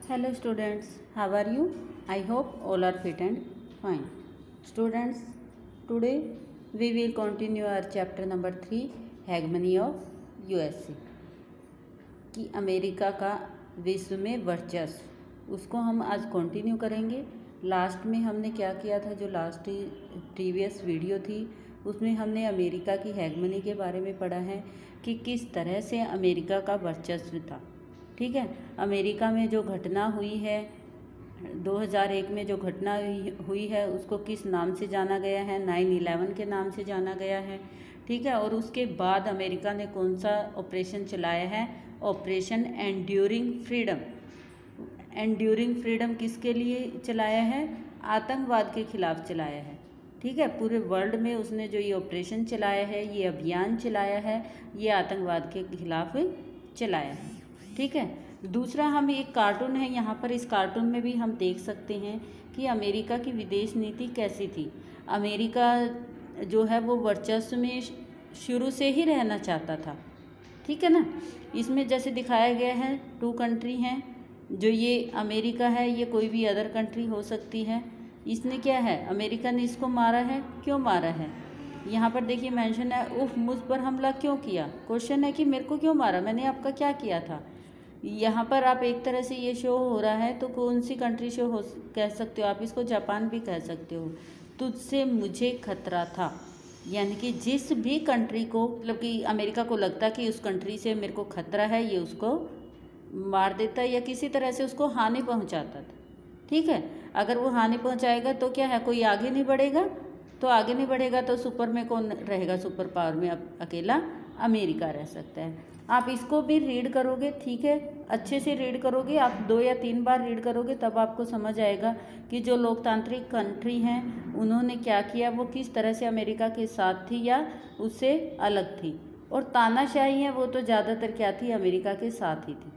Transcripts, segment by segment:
Hello students, how are you? I hope all are fit and fine. Students, today we will continue our chapter number 3, hegemony of USA. कि America का विश्व में वर्चस्व, उसको हम आज कंटिन्यू करेंगे। लास्ट में हमने क्या किया था, जो लास्ट प्रीवियस वीडियो थी उसमें हमने अमेरिका की हेगमनी के बारे में पढ़ा है कि किस तरह से अमेरिका का वर्चस्व था। ठीक है, अमेरिका में जो घटना हुई है 2001 में जो घटना हुई है उसको किस नाम से जाना गया है, 9/11 के नाम से जाना गया है। ठीक है, और उसके बाद अमेरिका ने कौन सा ऑपरेशन चलाया है, operation enduring freedom. Enduring freedom किसके लिए चलाया है, आतंकवाद के खिलाफ चलाया है। ठीक है, पूरे वर्ल्ड में उसने जो ये ऑपरेशन चलाया है, ये अभियान चलाया है, ये आतंकवाद के खिलाफ चलाया है। ठीक है, दूसरा हम एक कार्टून है यहाँ पर, इस कार्टून में भी हम देख सकते हैं कि अमेरिका की विदेश नीति कैसी थी। अमेरिका जो है वो वर्चस्व में शुरू से ही रहना चाहता था। ठीक है ना, इसमें जैसे दिखाया गया है 2 कंट्री हैं, जो ये अमेरिका है, ये कोई भी अदर कंट्री हो सकती है। इसने क्या है, अमेरिका ने इसको मारा है, क्यों मारा है यहाँ पर देखिए मेंशन है, उफ मुझ पर हमला क्यों किया। क्वेश्चन है कि मेरे को क्यों मारा, मैंने आपका क्या किया था। यहाँ पर आप एक तरह से ये शो हो रहा है तो कौन सी कंट्री शो हो कह सकते हो आप, इसको जापान भी कह सकते हो। तुझसे मुझे खतरा था, यानी कि जिस भी कंट्री को, मतलब कि अमेरिका को लगता कि उस कंट्री से मेरे को खतरा है, ये उसको मार देता या किसी तरह से उसको हानि पहुँचाता था। ठीक है, अगर वो हानि पहुँचाएगा तो क्या है, कोई आगे नहीं बढ़ेगा, तो आगे नहीं बढ़ेगा तो सुपर में कौन रहेगा, सुपर पावर में अकेला अमेरिका रह सकता है। आप इसको भी रीड करोगे, ठीक है, अच्छे से रीड करोगे, आप 2 या 3 बार रीड करोगे तब आपको समझ आएगा कि जो लोकतांत्रिक कंट्री हैं उन्होंने क्या किया, वो किस तरह से अमेरिका के साथ थी या उससे अलग थी। और तानाशाही है वो तो ज़्यादातर क्या थी, अमेरिका के साथ ही थी।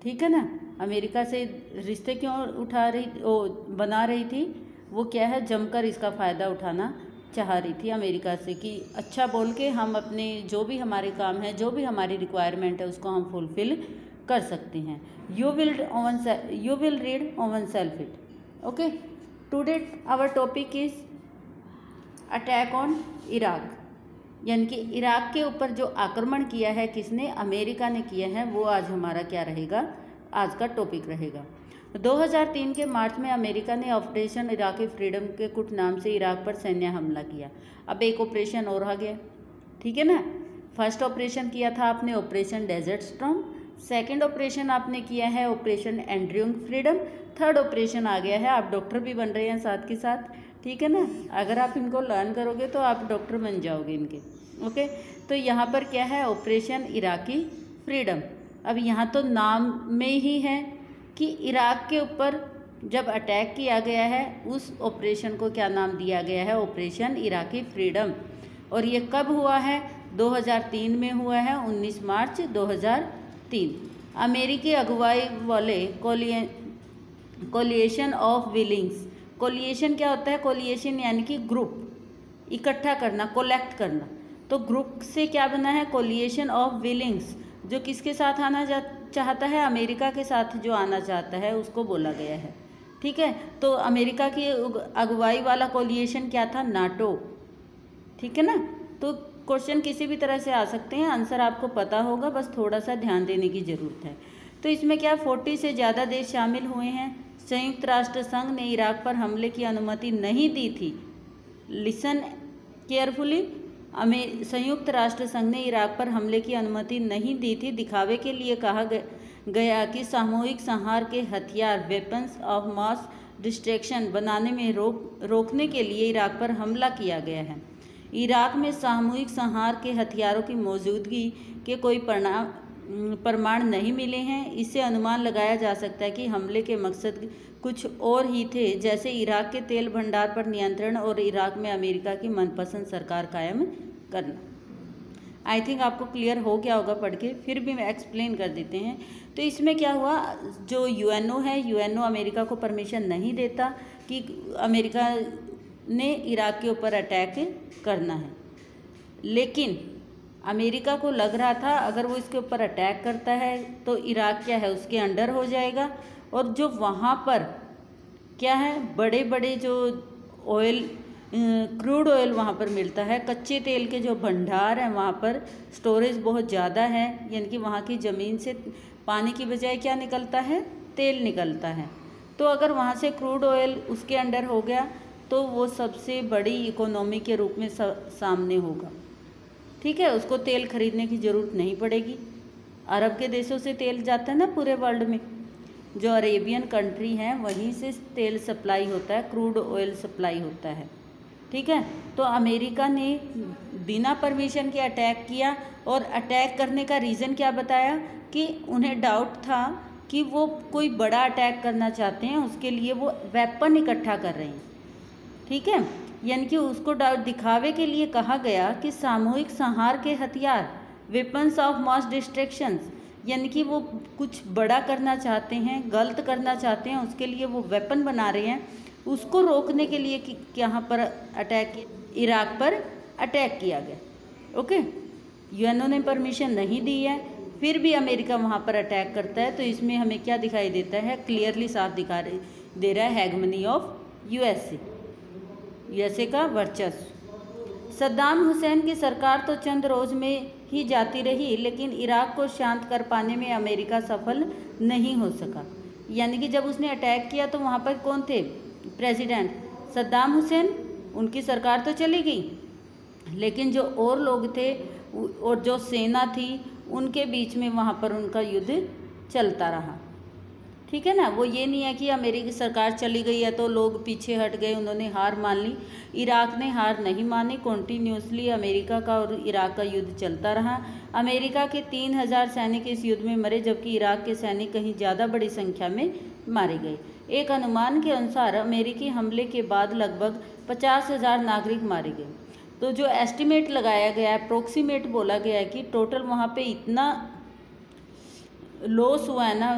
ठीक है ना, अमेरिका से रिश्ते क्यों बना रही थी, वो क्या है, जमकर इसका फ़ायदा उठाना चाह रही थी अमेरिका से, कि अच्छा बोल के हम अपने जो भी हमारे काम है, जो भी हमारी रिक्वायरमेंट है उसको हम फुलफ़िल कर सकते हैं। You will read own self it. Okay, today our topic is attack on Iraq, यानी कि इराक के ऊपर जो आक्रमण किया है किसने, अमेरिका ने किया है, वो आज हमारा क्या रहेगा, आज का टॉपिक रहेगा। 2003 के मार्च में अमेरिका ने ऑपरेशन इराकी फ्रीडम के कुट नाम से इराक पर सैन्य हमला किया। अब एक ऑपरेशन और आ गया, ठीक है ना। फर्स्ट ऑपरेशन किया था आपने operation desert storm, second operation आपने किया है operation enduring freedom, third operation आ गया है, आप डॉक्टर भी बन रहे हैं साथ के साथ। ठीक है ना, अगर आप इनको लर्न करोगे तो आप डॉक्टर बन जाओगे इनके। ओके, तो यहाँ पर क्या है, ऑपरेशन इराकी फ्रीडम। अब यहाँ तो नाम में ही है कि इराक के ऊपर जब अटैक किया गया है उस ऑपरेशन को क्या नाम दिया गया है, ऑपरेशन इराकी फ्रीडम। और ये कब हुआ है, 2003 में हुआ है, 19 मार्च 2003। अमेरिकी अगुवाई वाले कोलिएशन ऑफ विलिंग्स। कोलिएशन क्या होता है, कोलिएशन यानी कि ग्रुप, इकट्ठा करना, कोलेक्ट करना। तो ग्रुप से क्या बना है, कोलिएशन ऑफ विलिंग्स, जो किसके साथ आना चाहता है, अमेरिका के साथ जो आना चाहता है उसको बोला गया है। ठीक है, तो अमेरिका की अगुवाई वाला कोलिएशन क्या था, नाटो। ठीक है ना, तो क्वेश्चन किसी भी तरह से आ सकते हैं, आंसर आपको पता होगा, बस थोड़ा सा ध्यान देने की ज़रूरत है। तो इसमें क्या 40 से ज़्यादा देश शामिल हुए हैं। संयुक्त राष्ट्र संघ ने इराक पर हमले की अनुमति नहीं दी थी। लिसन केयरफुली, संयुक्त राष्ट्र संघ ने इराक पर हमले की अनुमति नहीं दी थी। दिखावे के लिए कहा गया कि सामूहिक संहार के हथियार, वेपन्स ऑफ मास डिस्ट्रक्शन बनाने में रोकने के लिए इराक पर हमला किया गया है। इराक में सामूहिक संहार के हथियारों की मौजूदगी के कोई प्रमाण नहीं मिले हैं। इससे अनुमान लगाया जा सकता है कि हमले के मकसद कुछ और ही थे, जैसे इराक के तेल भंडार पर नियंत्रण और इराक में अमेरिका की मनपसंद सरकार कायम करना। आई थिंक आपको क्लियर हो गया होगा पढ़ के, फिर भी मैं एक्सप्लेन कर देते हैं। तो इसमें क्या हुआ, जो यूएनओ है, यूएनओ अमेरिका को परमिशन नहीं देता कि अमेरिका ने इराक के ऊपर अटैक करना है, लेकिन अमेरिका को लग रहा था अगर वो इसके ऊपर अटैक करता है तो इराक क्या है उसके अंडर हो जाएगा, और जो वहाँ पर क्या है बड़े बड़े जो ऑयल क्रूड ऑयल वहाँ पर मिलता है, कच्चे तेल के जो भंडार हैं वहाँ पर स्टोरेज बहुत ज़्यादा है, यानी कि वहाँ की ज़मीन से पानी की बजाय क्या निकलता है, तेल निकलता है। तो अगर वहाँ से क्रूड ऑयल उसके अंडर हो गया तो वो सबसे बड़ी इकोनॉमी के रूप में सामने होगा। ठीक है, उसको तेल खरीदने की ज़रूरत नहीं पड़ेगी। अरब के देशों से तेल जाता है ना पूरे वर्ल्ड में, जो अरेबियन कंट्री हैं वहीं से तेल सप्लाई होता है, क्रूड ऑयल सप्लाई होता है। ठीक है, तो अमेरिका ने बिना परमिशन के अटैक किया, और अटैक करने का रीज़न क्या बताया कि उन्हें डाउट था कि वो कोई बड़ा अटैक करना चाहते हैं, उसके लिए वो वेपन इकट्ठा कर रहे हैं। ठीक है, यानी कि उसको दिखावे के लिए कहा गया कि सामूहिक संहार के हथियार, वेपन्स ऑफ मास डिस्ट्रक्शंस, यानी कि वो कुछ बड़ा करना चाहते हैं, गलत करना चाहते हैं, उसके लिए वो वेपन बना रहे हैं। उसको रोकने के लिए कि यहाँ पर अटैक, इराक पर अटैक किया गया। ओके, यूएनओ ने परमिशन नहीं दी है, फिर भी अमेरिका वहाँ पर अटैक करता है। तो इसमें हमें क्या दिखाई देता है, क्लियरली साफ दे रहा है हैगमनी ऑफ यूएसए का वर्चस्व। सद्दाम हुसैन की सरकार तो चंद रोज में ही जाती रही, लेकिन इराक को शांत कर पाने में अमेरिका सफल नहीं हो सका। यानी कि जब उसने अटैक किया तो वहाँ पर कौन थे, प्रेसिडेंट सद्दाम हुसैन, उनकी सरकार तो चली गई, लेकिन जो और लोग थे और जो सेना थी उनके बीच में वहाँ पर उनका युद्ध चलता रहा। ठीक है ना, वो ये नहीं है कि अमेरिकी सरकार चली गई है तो लोग पीछे हट गए, उन्होंने हार मान ली। इराक ने हार नहीं मानी, कॉन्टीन्यूसली अमेरिका का और इराक का युद्ध चलता रहा। अमेरिका के 3000 सैनिक इस युद्ध में मरे, जबकि इराक के सैनिक कहीं ज़्यादा बड़ी संख्या में मारे गए। एक अनुमान के अनुसार अमेरिकी हमले के बाद लगभग 50,000 नागरिक मारे गए। तो जो एस्टिमेट लगाया गया है, अप्रोक्सीमेट बोला गया है कि टोटल वहाँ पे इतना लॉस हुआ है ना,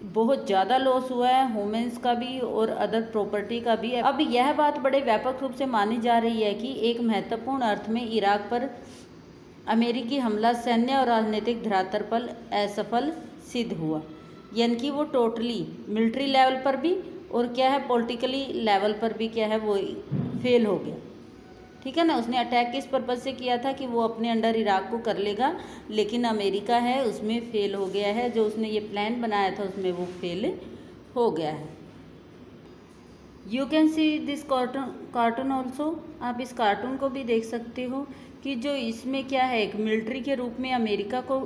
बहुत ज़्यादा लॉस हुआ है, ह्यूमन्स का भी और अदर प्रॉपर्टी का भी। अब यह बात बड़े व्यापक रूप से मानी जा रही है कि एक महत्वपूर्ण अर्थ में इराक पर अमेरिकी हमला सैन्य और राजनीतिक धरातल पर असफल सिद्ध हुआ, यानी कि वो टोटली मिलिट्री लेवल पर भी और क्या है पॉलिटिकली लेवल पर भी क्या है वो फेल हो गया। ठीक है ना, उसने अटैक किस पर्पज़ से किया था कि वो अपने अंडर इराक को कर लेगा, लेकिन अमेरिका है उसमें फेल हो गया है। जो उसने ये प्लान बनाया था उसमें वो फेल हो गया है। You can see this cartoon also, आप इस कार्टून को भी देख सकते हो कि जो इसमें क्या है एक मिलिट्री के रूप में अमेरिका को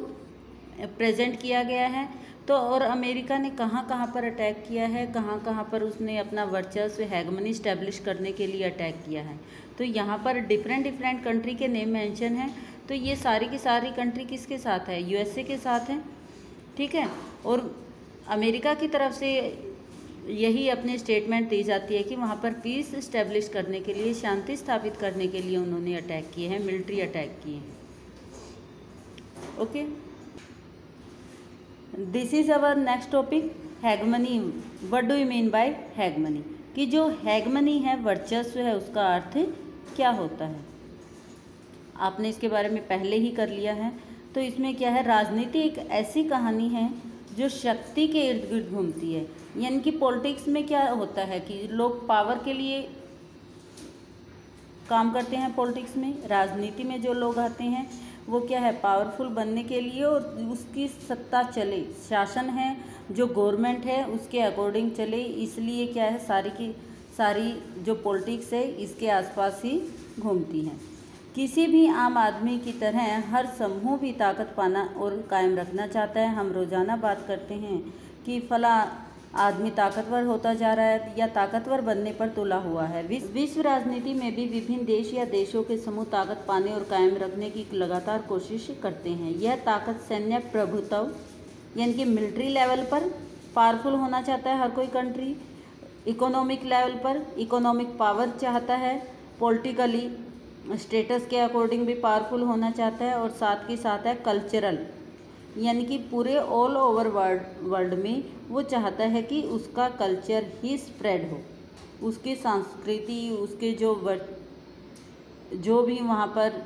प्रेजेंट किया गया है। तो और अमेरिका ने कहाँ कहाँ पर अटैक किया है, कहाँ कहाँ पर उसने अपना वर्चस्व हैगमनी इस्टेब्लिश करने के लिए अटैक किया है। तो यहाँ पर डिफरेंट कंट्री के नेम मेंशन हैं। तो ये सारी की सारी कंट्री किसके साथ है, यूएसए के साथ है। ठीक है, और अमेरिका की तरफ से यही अपनी स्टेटमेंट दी जाती है कि वहाँ पर पीस इस्टेब्लिश करने के लिए, शांति स्थापित करने के लिए उन्होंने अटैक किए हैं, मिलिट्री अटैक किए हैं। Okay, this is our next topic, hegemony. What do you mean by hegemony, कि जो हैगमनी है, वर्चस्व है, उसका अर्थ क्या होता है। आपने इसके बारे में पहले ही कर लिया है। तो इसमें क्या है, राजनीति एक ऐसी कहानी है जो शक्ति के इर्द गिर्द घूमती है। यानी कि पॉलिटिक्स में क्या होता है कि लोग पावर के लिए काम करते हैं। पॉलिटिक्स में, राजनीति में जो लोग आते हैं वो क्या है, पावरफुल बनने के लिए और उसकी सत्ता चले, शासन है जो गवर्नमेंट है उसके अकॉर्डिंग चले, इसलिए क्या है सारी की सारी जो पॉलिटिक्स है इसके आसपास ही घूमती हैं। किसी भी आम आदमी की तरह हर समूह भी ताकत पाना और कायम रखना चाहता है। हम रोज़ाना बात करते हैं कि फला आदमी ताकतवर होता जा रहा है या ताकतवर बनने पर तुला हुआ है। विश्व राजनीति में भी विभिन्न देश या देशों के समूह ताकत पाने और कायम रखने की लगातार कोशिश करते हैं। यह ताकत सैन्य प्रभुत्व यानी कि मिलिट्री लेवल पर पावरफुल होना चाहता है हर कोई कंट्री, इकोनॉमिक लेवल पर इकोनॉमिक पावर चाहता है, पॉलिटिकली स्टेटस के अकॉर्डिंग भी पावरफुल होना चाहता है, और साथ के साथ है कल्चरल, यानी कि पूरे ऑल ओवर वर्ल्ड में वो चाहता है कि उसका कल्चर ही स्प्रेड हो, उसकी संस्कृति, उसके जो भी वहाँ पर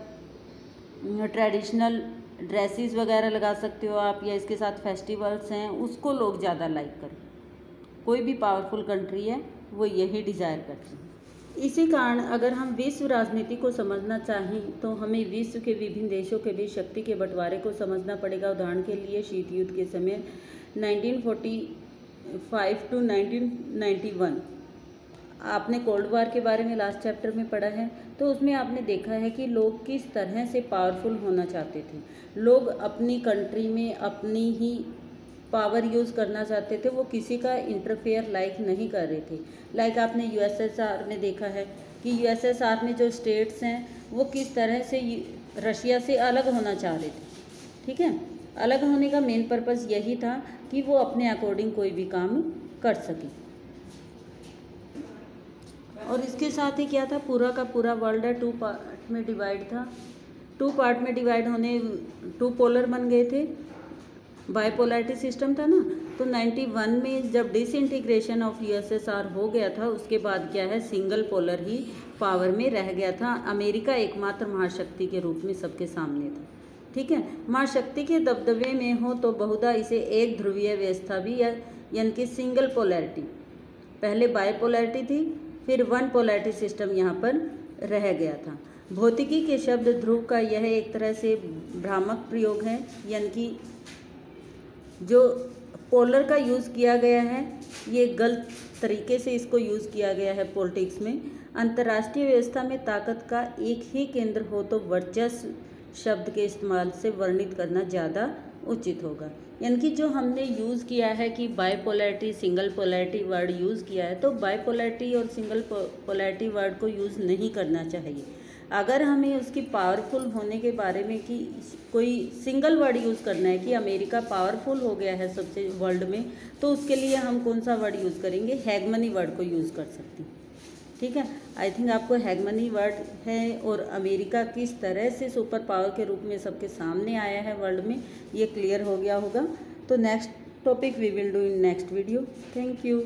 ट्रेडिशनल ड्रेसेस वगैरह लगा सकते हो आप, या इसके साथ फेस्टिवल्स हैं उसको लोग ज़्यादा लाइक करें। कोई भी पावरफुल कंट्री है वो यही डिज़ायर करती है। इसी कारण अगर हम विश्व राजनीति को समझना चाहें तो हमें विश्व के विभिन्न देशों के बीच शक्ति के बंटवारे को समझना पड़ेगा। उदाहरण के लिए शीत युद्ध के समय 1945 टू 1991 आपने कोल्ड वार के बारे में लास्ट चैप्टर में पढ़ा है, तो उसमें आपने देखा है कि लोग किस तरह से पावरफुल होना चाहते थे। लोग अपनी कंट्री में अपनी ही पावर यूज़ करना चाहते थे, वो किसी का इंटरफेयर लाइक नहीं कर रहे थे। लाइक आपने यूएसएसआर में देखा है कि यूएसएसआर में जो स्टेट्स हैं वो किस तरह से रशिया से अलग होना चाह रहे थे। ठीक है, अलग होने का मेन पर्पज़ यही था कि वो अपने अकॉर्डिंग कोई भी काम कर सके। और इसके साथ ही क्या था, पूरा का पूरा वर्ल्ड 2 पार्ट में डिवाइड था। 2 पार्ट में डिवाइड होने 2 पोलर बन गए थे, बाइपोलैरिटी सिस्टम था ना। तो 91 में जब डिसइंटीग्रेशन ऑफ यूएसएसआर हो गया था, उसके बाद क्या है, सिंगल पोलर ही पावर में रह गया था। अमेरिका एकमात्र महाशक्ति के रूप में सबके सामने था। ठीक है, महाशक्ति के दबदबे में हो तो बहुधा इसे एक ध्रुवीय व्यवस्था भी, यानी कि सिंगल पोलैरिटी, पहले बाइपोलैरिटी थी, फिर 1 पोलैरिटी सिस्टम यहाँ पर रह गया था। भौतिकी के शब्द ध्रुव का यह एक तरह से भ्रामक प्रयोग है, यानी कि जो पोलर का यूज़ किया गया है ये गलत तरीके से इसको यूज़ किया गया है पॉलिटिक्स में। अंतर्राष्ट्रीय व्यवस्था में ताकत का एक ही केंद्र हो तो वर्चस्व शब्द के इस्तेमाल से वर्णित करना ज़्यादा उचित होगा। यानी कि जो हमने यूज़ किया है कि bipolarity single polarity word use किया है, तो बाइपोलैरिटी और सिंगल पोलैरिटी वर्ड को यूज़ नहीं करना चाहिए। अगर हमें उसकी पावरफुल होने के बारे में कि कोई सिंगल वर्ड यूज़ करना है कि अमेरिका पावरफुल हो गया है सबसे वर्ल्ड में, तो उसके लिए हम कौन सा वर्ड यूज़ करेंगे, हैगमनी वर्ड को यूज़ कर सकते हैं। ठीक है, आई थिंक आपको हैगमनी वर्ड है और अमेरिका किस तरह से सुपर पावर के रूप में सबके सामने आया है वर्ल्ड में, ये क्लियर हो गया होगा। तो next topic we will do in next video. Thank you.